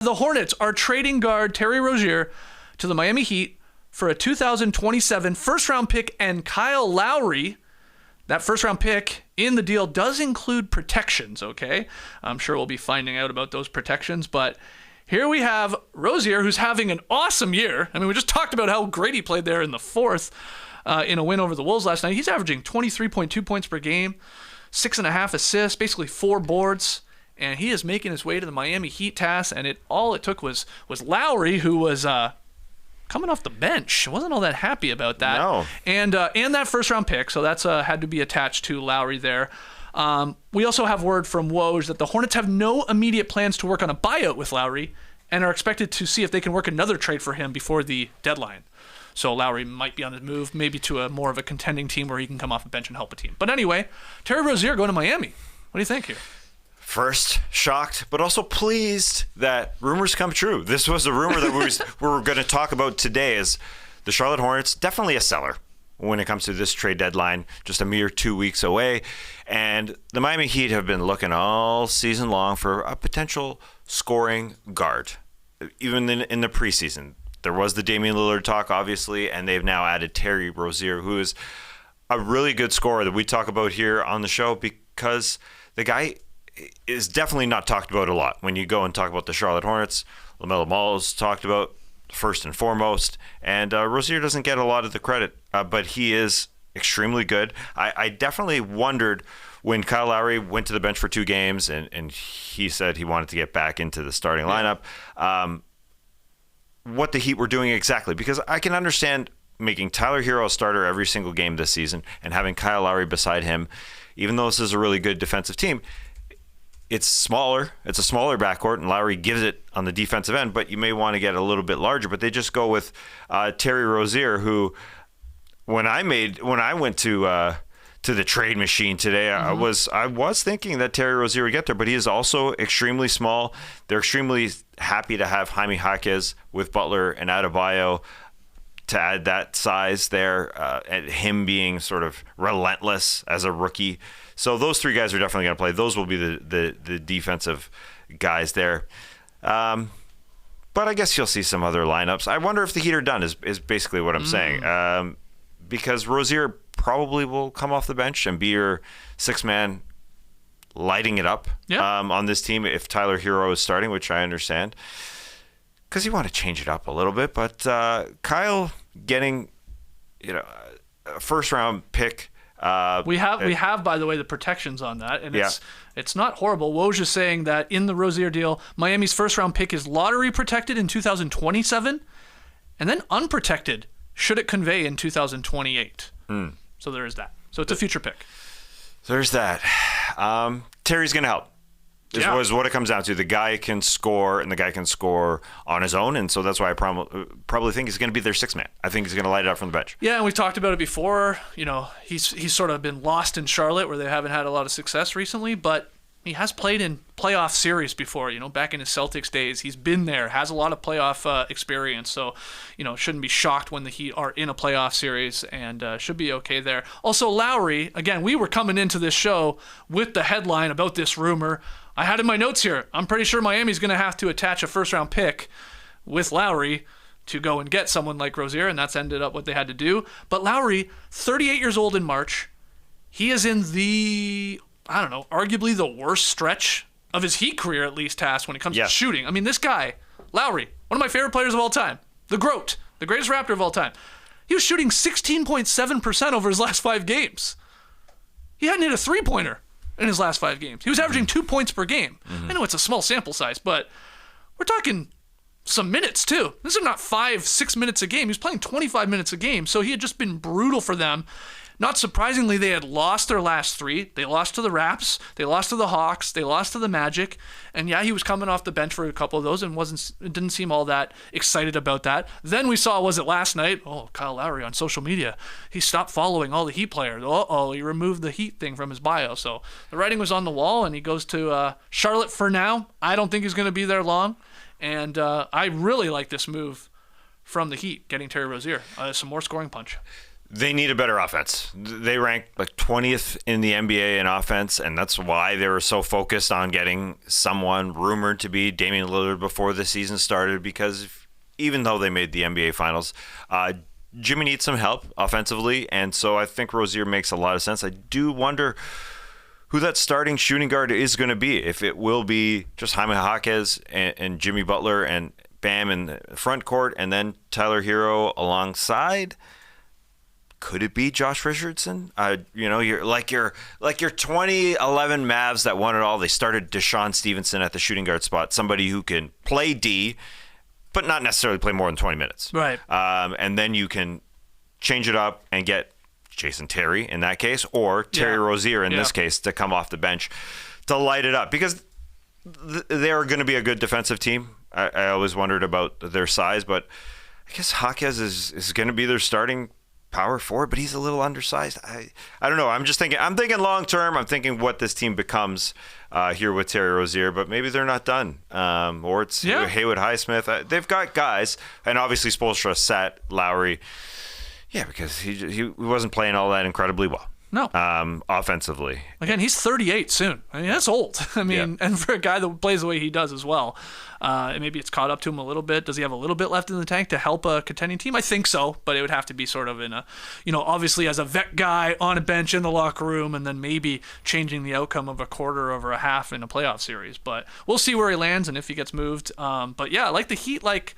The Hornets are trading guard Terry Rozier to the Miami Heat for a 2027 first-round pick and Kyle Lowry. That first-round pick in the deal does include protections, okay? I'm sure we'll be finding out about those protections, but here we have Rozier, who's having an awesome year. I mean, we just talked about how great he played there in the fourth in a win over the Wolves last night. He's averaging 23.2 points per game, 6.5 assists, basically 4 boards. And he is making his way to the Miami Heat task, and all it took was Lowry, who was coming off the bench. Wasn't all that happy about that. No. And that first-round pick, so that's had to be attached to Lowry there. We also have word from Woj that the Hornets have no immediate plans to work on a buyout with Lowry and are expected to see if they can work another trade for him before the deadline. So Lowry might be on the move, maybe to more of a contending team where he can come off the bench and help a team. But anyway, Terry Rozier going to Miami. What do you think here? First, shocked, but also pleased that rumors come true. This was a rumor that we were going to talk about today. Is the Charlotte Hornets definitely a seller when it comes to this trade deadline, just a mere 2 weeks away. And the Miami Heat have been looking all season long for a potential scoring guard, even in the preseason. There was the Damian Lillard talk, obviously, and they've now added Terry Rozier, who is a really good scorer that we talk about here on the show because the guy is definitely not talked about a lot. When you go and talk about the Charlotte Hornets, LaMelo Ball is talked about first and foremost, and Rozier doesn't get a lot of the credit, but he is extremely good. I definitely wondered when Kyle Lowry went to the bench for 2 games and he said he wanted to get back into the starting lineup, what the Heat were doing exactly, because I can understand making Tyler Hero a starter every single game this season and having Kyle Lowry beside him, even though this is a really good defensive team. It's smaller. It's a smaller backcourt, and Lowry gives it on the defensive end, but you may want to get a little bit larger. But they just go with Terry Rozier, who when I went to the trade machine today, I was thinking that Terry Rozier would get there, but he is also extremely small. They're extremely happy to have Jaime Jaquez with Butler and Adebayo to add that size there, and him being sort of relentless as a rookie. So those 3 guys are definitely going to play. Those will be the defensive guys there. But I guess you'll see some other lineups. I wonder if the Heat are done is basically what I'm saying. Because Rozier probably will come off the bench and be your 6-man lighting it up on this team if Tyler Hero is starting, which I understand. Because you want to change it up a little bit. But Kyle getting a first-round pick. We have, by the way, the protections on that, and it's not horrible. Woj is saying that in the Rozier deal, Miami's first-round pick is lottery protected in 2027, and then unprotected should it convey in 2028. So there is that. So it's a future pick. There's that. Terry's going to help. Is what it comes down to. The guy can score, and the guy can score on his own, and so that's why I probably think he's going to be their 6-man. I think he's going to light it up from the bench. Yeah, and we talked about it before. He's sort of been lost in Charlotte, where they haven't had a lot of success recently, but he has played in playoff series before. Back in his Celtics days, he's been there, has a lot of playoff experience, so shouldn't be shocked when the Heat are in a playoff series, and should be okay there. Also, Lowry, again, we were coming into this show with the headline about this rumor. I had in my notes here, I'm pretty sure Miami's going to have to attach a first-round pick with Lowry to go and get someone like Rozier, and that's ended up what they had to do. But Lowry, 38 years old in March, he is in arguably the worst stretch of his Heat career, at least, Tas, when it comes to shooting. I mean, this guy, Lowry, one of my favorite players of all time, the GOAT, the greatest Raptor of all time, he was shooting 16.7% over his last 5 games. He hadn't hit a three-pointer in his last 5 games. He was averaging 2 points per game. I know it's a small sample size, but we're talking some minutes too. This is not 5-6 minutes a game. He was playing 25 minutes a game, so he had just been brutal for them. Not surprisingly, they had lost their last 3. They lost to the Raps, they lost to the Hawks, they lost to the Magic, and he was coming off the bench for a couple of those and didn't seem all that excited about that. Then we saw, was it last night? Kyle Lowry on social media, he stopped following all the Heat players. He removed the Heat thing from his bio. So the writing was on the wall, and he goes to Charlotte for now. I don't think he's going to be there long, and I really like this move from the Heat, getting Terry Rozier. Some more scoring punch. They need a better offense. They ranked like 20th in the NBA in offense, and that's why they were so focused on getting someone rumored to be Damian Lillard before the season started, because even though they made the NBA Finals, Jimmy needs some help offensively, and so I think Rozier makes a lot of sense. I do wonder who that starting shooting guard is going to be. If it will be just Jaime Jaquez and Jimmy Butler and Bam in the front court, and then Tyler Hero alongside. Could it be Josh Richardson? You're like your 2011 Mavs that won it all. They started Deshaun Stevenson at the shooting guard spot, somebody who can play D, but not necessarily play more than 20 minutes. Right. And then you can change it up and get Jason Terry in that case, or Terry Rozier in this case, to come off the bench to light it up, because they're going to be a good defensive team. I always wondered about their size, but I guess Jaquez is going to be their starting power forward, but he's a little undersized. I don't know. I'm thinking long term. I'm thinking what this team becomes here with Terry Rozier, but maybe they're not done. Or it's Haywood Highsmith. They've got guys, and obviously Spoelstra sat Lowry. Yeah, because he wasn't playing all that incredibly well. No. Offensively. Again, he's 38 soon. I mean, that's old. I mean, and for a guy that plays the way he does as well, maybe it's caught up to him a little bit. Does he have a little bit left in the tank to help a contending team? I think so, but it would have to be sort of in a, obviously as a vet guy on a bench in the locker room, and then maybe changing the outcome of a quarter over a half in a playoff series. But we'll see where he lands and if he gets moved. But yeah, like the Heat, like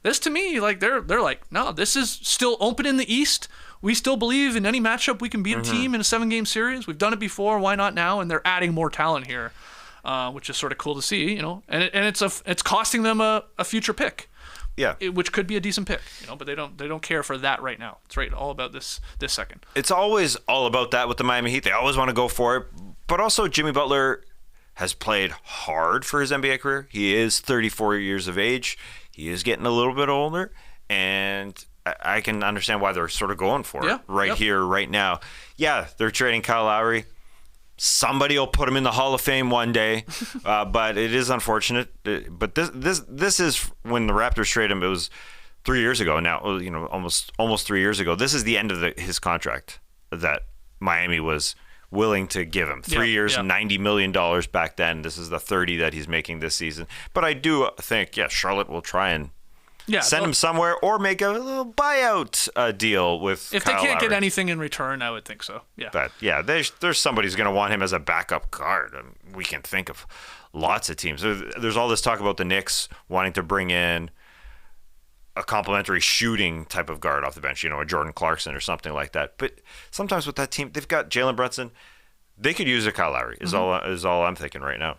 this to me, like they're like, no, this is still open in the East. We still believe in any matchup we can beat a team in a 7-game series. We've done it before. Why not now? And they're adding more talent here, which is sort of cool to see. And it's costing them a future pick. Yeah, which could be a decent pick. But they don't care for that right now. It's right all about this second. It's always all about that with the Miami Heat. They always want to go for it. But also Jimmy Butler has played hard for his NBA career. He is 34 years of age. He is getting a little bit older, and I can understand why they're sort of going for it here, right now. Yeah, they're trading Kyle Lowry. Somebody will put him in the Hall of Fame one day, but it is unfortunate. But this is when the Raptors traded him. It was 3 years ago now. Almost 3 years ago. This is the end of his contract that Miami was willing to give him. 3 years, $90 million back then. This is the 30 that he's making this season. But I do think, Charlotte will try and send him somewhere, or make a little buyout deal with if Kyle they can't Lowry. get anything in return, I would think so. Yeah. But there's somebody who's going to want him as a backup guard. We can think of lots of teams. There's all this talk about the Knicks wanting to bring in a complimentary shooting type of guard off the bench, a Jordan Clarkson or something like that. But sometimes with that team, they've got Jalen Brunson. They could use a Kyle Lowry. Is all I'm thinking right now.